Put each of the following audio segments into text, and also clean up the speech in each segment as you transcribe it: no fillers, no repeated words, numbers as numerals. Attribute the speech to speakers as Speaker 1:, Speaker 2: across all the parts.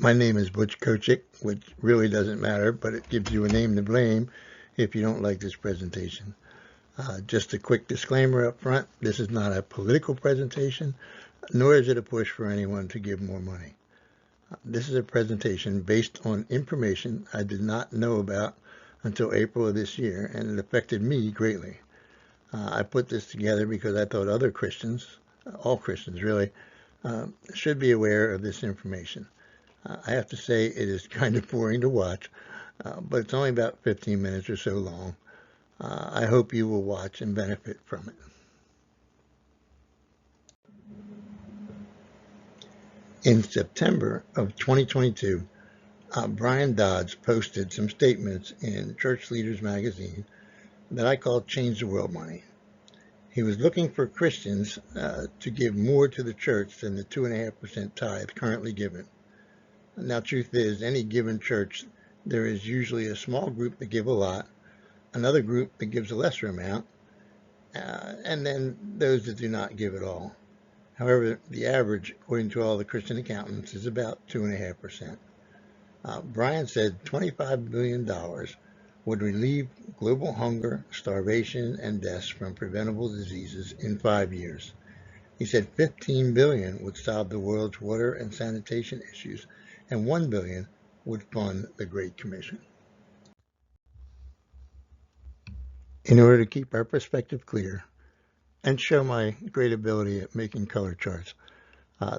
Speaker 1: My name is Butch Kochick, which really doesn't matter, but it gives you a name to blame if you don't like this presentation. Just a quick disclaimer up front, this is not a political presentation, nor is it a push for anyone to give more money. This is a presentation based on information I did not know about until April of this year, and it affected me greatly. I put this together because I thought other Christians, all Christians really, should be aware of this information. I have to say it is kind of boring to watch, but it's only about 15 minutes or so long. I hope you will watch and benefit from it. In September of 2022, Brian Dodds posted some statements in Church Leaders magazine that I call Change the World Money. He was looking for Christians to give more to the church than the 2.5% tithe currently given. Now, truth is, any given church, there is usually a small group that give a lot, another group that gives a lesser amount, and then those that do not give at all. However, the average, according to all the Christian accountants, is about 2.5%. Brian said $25 billion would relieve global hunger, starvation, and deaths from preventable diseases in 5 years. He said 15 billion would solve the world's water and sanitation issues, and 1 billion would fund the Great Commission. In order to keep our perspective clear and show my great ability at making color charts,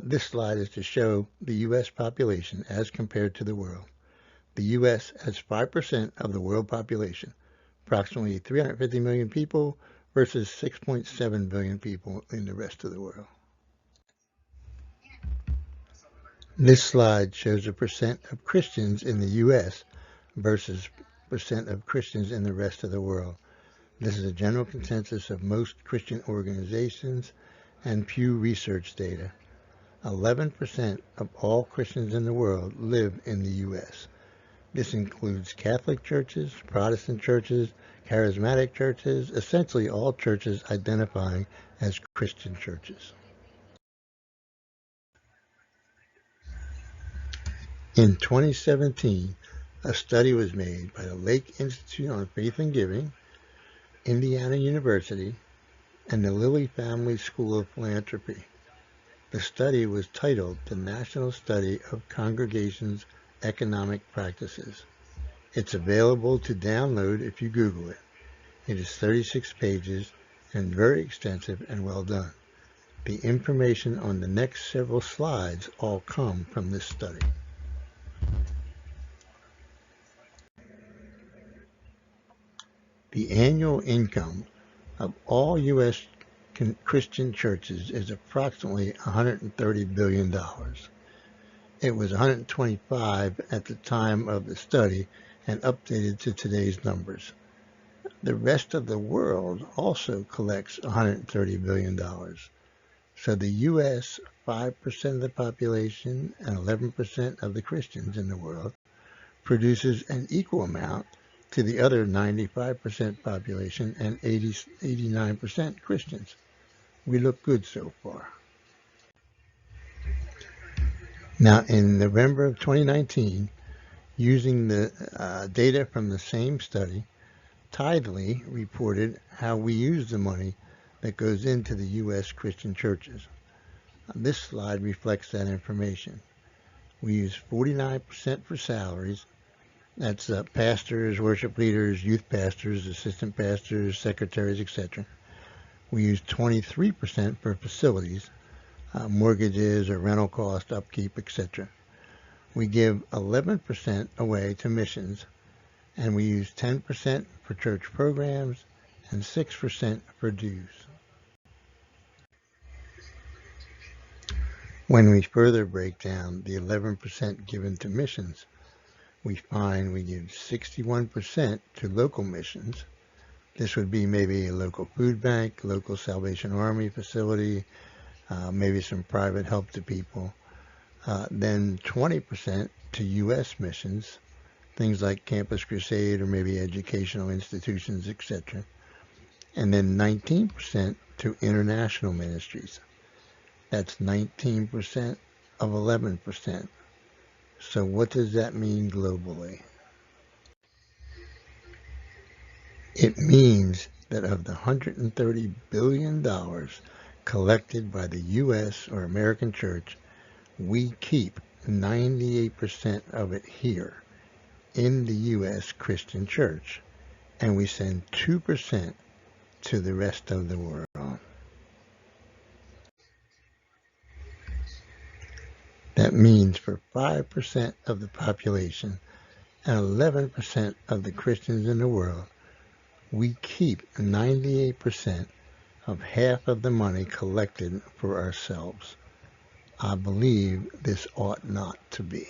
Speaker 1: this slide is to show the U.S. population as compared to the world. The U.S. has 5% of the world population, approximately 350 million people versus 6.7 billion people in the rest of the world. This slide shows the percent of Christians in the U.S. versus percent of Christians in the rest of the world. This is a general consensus of most Christian organizations and Pew Research data. 11% of all Christians in the world live in the U.S. This includes Catholic churches, Protestant churches, charismatic churches, essentially all churches identifying as Christian churches. In 2017, a study was made by the Lake Institute on Faith and Giving, Indiana University, and the Lilly Family School of Philanthropy. The study was titled The National Study of Congregations' Economic Practices. It's available to download if you Google it. It is 36 pages and very extensive and well done. The information on the next several slides all come from this study. The annual income of all U.S. Christian churches is approximately $130 billion. It was 125 at the time of the study and updated to today's numbers. The rest of the world also collects $130 billion. So the U.S., 5% of the population and 11% of the Christians in the world, produces an equal amount to the other 95% population and 89% Christians. We look good so far. Now, in November of 2019, using the data from the same study, Tidely reported how we use the money that goes into the U.S. Christian churches. This slide reflects that information. We use 49% for salaries. That's pastors, worship leaders, youth pastors, assistant pastors, secretaries, etc. We use 23% for facilities, mortgages or rental cost, upkeep, etc. We give 11% away to missions, and we use 10% for church programs and 6% for dues. When we further break down the 11% given to missions, we find we give 61% to local missions. This would be maybe a local food bank, local Salvation Army facility, maybe some private help to people. Then 20% to U.S. missions, things like Campus Crusade or maybe educational institutions, etc. And then 19% to international ministries. That's 19% of 11%. So what does that mean globally? It means that of the $130 billion collected by the U.S. or American church, we keep 98% of it here in the U.S. Christian church, and we send 2% to the rest of the world. That means for 5% of the population and 11% of the Christians in the world, we keep 98% of half of the money collected for ourselves. I believe this ought not to be.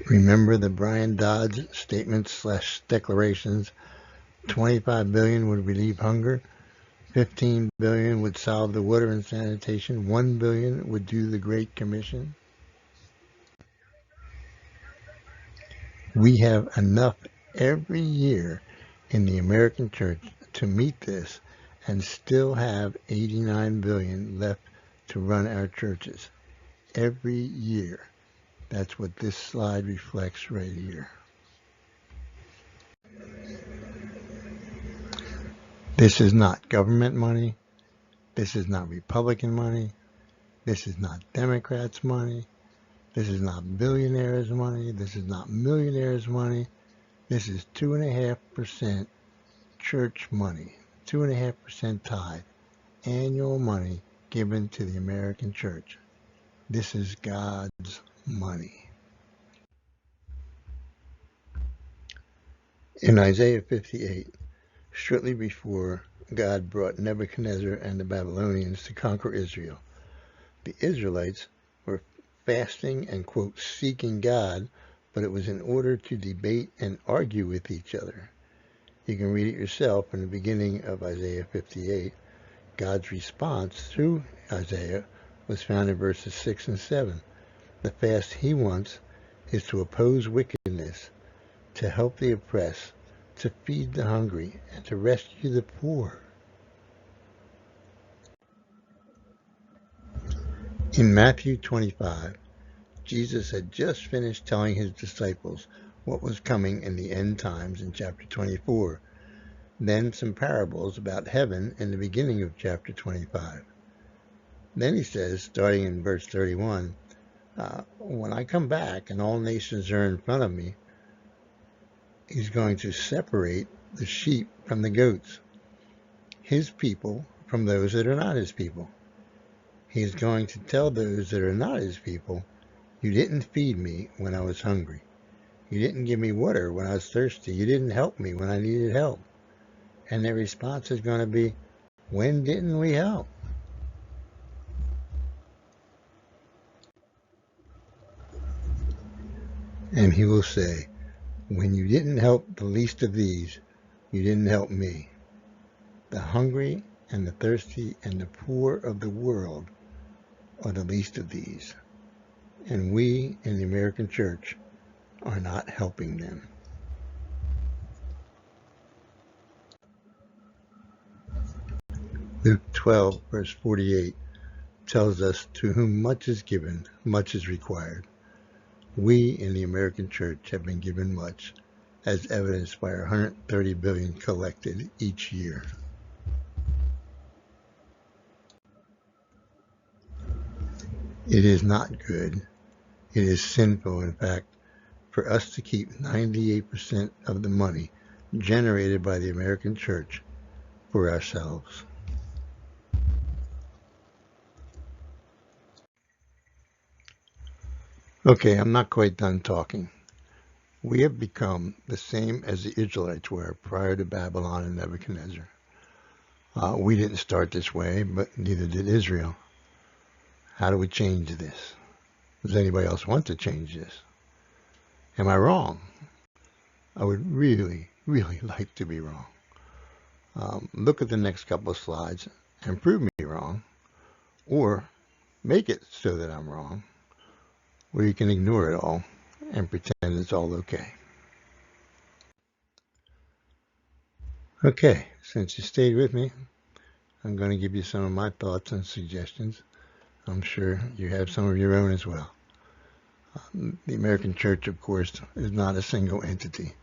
Speaker 1: Remember the Brian Dodds statements/declarations? 25 billion would relieve hunger, 15 billion would solve the water and sanitation, 1 billion would do the Great Commission. We have enough every year in the American church to meet this and still have 89 billion left to run our churches every year. That's what this slide reflects right here. This is not government money. This is not Republican money. This is not Democrats' money. This is not billionaires' money. This is not millionaires' money. This is 2.5% church money, 2.5% tithe, annual money given to the American church. This is God's money. In Isaiah 58, shortly before God brought Nebuchadnezzar and the Babylonians to conquer Israel, the Israelites were fasting and, quote, seeking God, but it was in order to debate and argue with each other. You can read it yourself in the beginning of Isaiah 58. God's response through Isaiah was found in verses 6 and 7. The fast he wants is to oppose wickedness, to help the oppressed, to feed the hungry, and to rescue the poor. In Matthew 25, Jesus had just finished telling his disciples what was coming in the end times in chapter 24. Then some parables about heaven in the beginning of chapter 25. Then he says, starting in verse 31, when I come back and all nations are in front of me, he's going to separate the sheep from the goats, his people from those that are not his people. He's going to tell those that are not his people, you didn't feed me when I was hungry. You didn't give me water when I was thirsty. You didn't help me when I needed help. And their response is going to be, when didn't we help? And he will say, when you didn't help the least of these, you didn't help me. The hungry and the thirsty and the poor of the world are the least of these. And we in the American church are not helping them. Luke 12, verse 48 tells us, to whom much is given, much is required. We in the American church have been given much, as evidenced by our $130 billion collected each year. It is not good. It is sinful, in fact, for us to keep 98% of the money generated by the American church for ourselves. Okay, I'm not quite done talking. We have become the same as the Israelites were prior to Babylon and Nebuchadnezzar. We didn't start this way, but neither did Israel. How do we change this? Does anybody else want to change this? Am I wrong? I would really, really like to be wrong. Look at the next couple of slides and prove me wrong, or make it so that I'm wrong, or you can ignore it all and pretend it's all okay. Okay, since you stayed with me, I'm going to give you some of my thoughts and suggestions I'm sure you have some of your own as well. The American Church, of course, is not a single entity.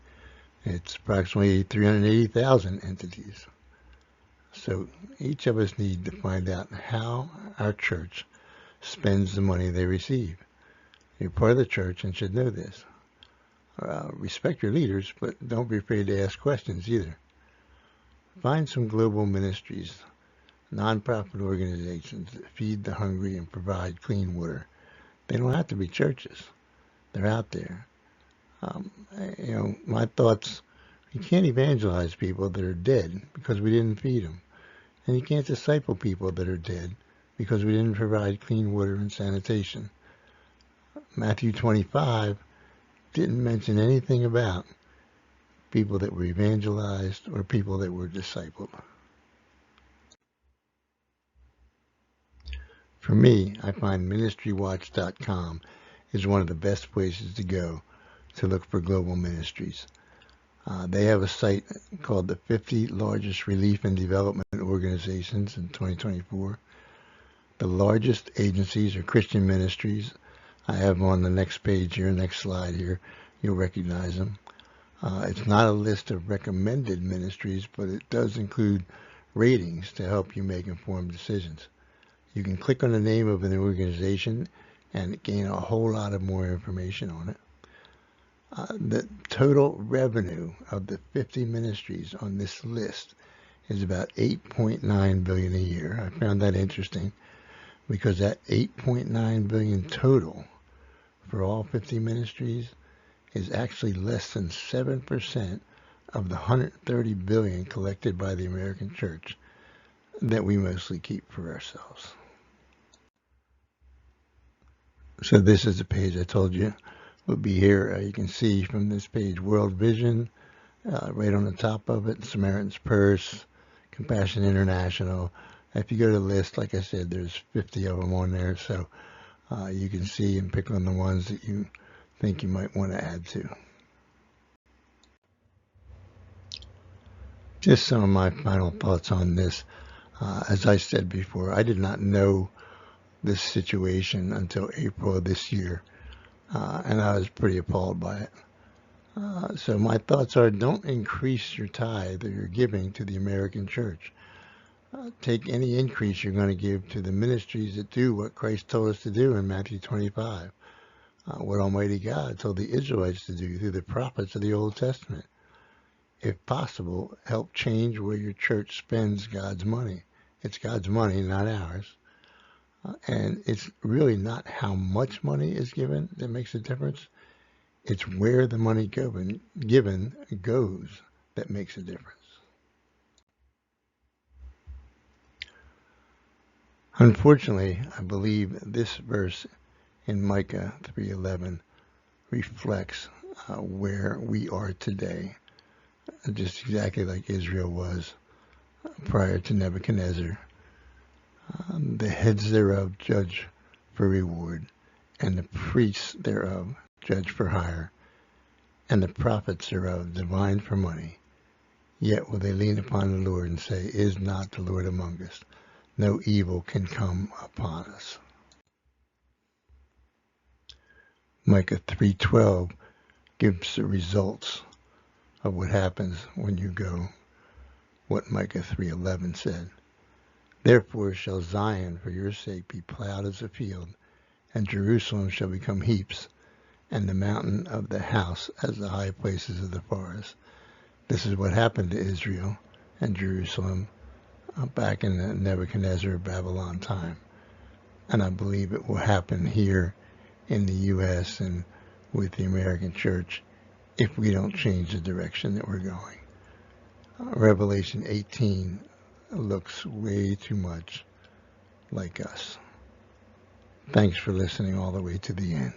Speaker 1: It's approximately 380,000 entities. So each of us need to find out how our church spends the money they receive. You're part of the church and should know this. Respect your leaders, but don't be afraid to ask questions either. Find some global ministries, nonprofit organizations that feed the hungry and provide clean water. They don't have to be churches. They're out there. My thoughts, you can't evangelize people that are dead because we didn't feed them. And you can't disciple people that are dead because we didn't provide clean water and sanitation. Matthew 25 didn't mention anything about people that were evangelized or people that were discipled. For me, I find ministrywatch.com is one of the best places to go to look for global ministries. They have a site called the 50 Largest Relief and Development Organizations in 2024. The largest agencies are Christian ministries. I have on the next page here, next slide here, you'll recognize them. It's not a list of recommended ministries, but it does include ratings to help you make informed decisions. You can click on the name of an organization and gain a whole lot of more information on it. The total revenue of the 50 ministries on this list is about $8.9 billion a year. I found that interesting because that $8.9 billion total for all 50 ministries is actually less than 7% of the $130 billion collected by the American Church that we mostly keep for ourselves. So this is the page I told you would be here. You can see from this page World Vision, right on the top of it, Samaritan's Purse, Compassion International. If you go to the list, like I said, there's 50 of them on there, so you can see and pick on the ones that you think you might want to add to. Just some of my final thoughts on this. As I said before, I did not know this situation until April of this year, and I was pretty appalled by it. So my thoughts are, don't increase your tithe or your giving to the American Church. Take any increase you're going to give to the ministries that do what Christ told us to do in Matthew 25, what Almighty God told the Israelites to do through the prophets of the Old Testament. If possible, help change where your church spends God's money. It's God's money, not ours. And it's really not how much money is given that makes a difference. It's where the money given goes that makes a difference. Unfortunately, I believe this verse in Micah 3:11 reflects where we are today, just exactly like Israel was prior to Nebuchadnezzar. The heads thereof judge for reward, and the priests thereof judge for hire, and the prophets thereof divine for money. Yet will they lean upon the Lord and say, Is not the Lord among us? No evil can come upon us. Micah 3:12 gives the results of what happens when you go what Micah 3:11 said. Therefore shall Zion for your sake be plowed as a field, and Jerusalem shall become heaps, and the mountain of the house as the high places of the forest. This is what happened to Israel and Jerusalem back in the Nebuchadnezzar Babylon time. And I believe it will happen here in the U.S. and with the American Church if we don't change the direction that we're going. Revelation 18 looks way too much like us. Thanks for listening all the way to the end.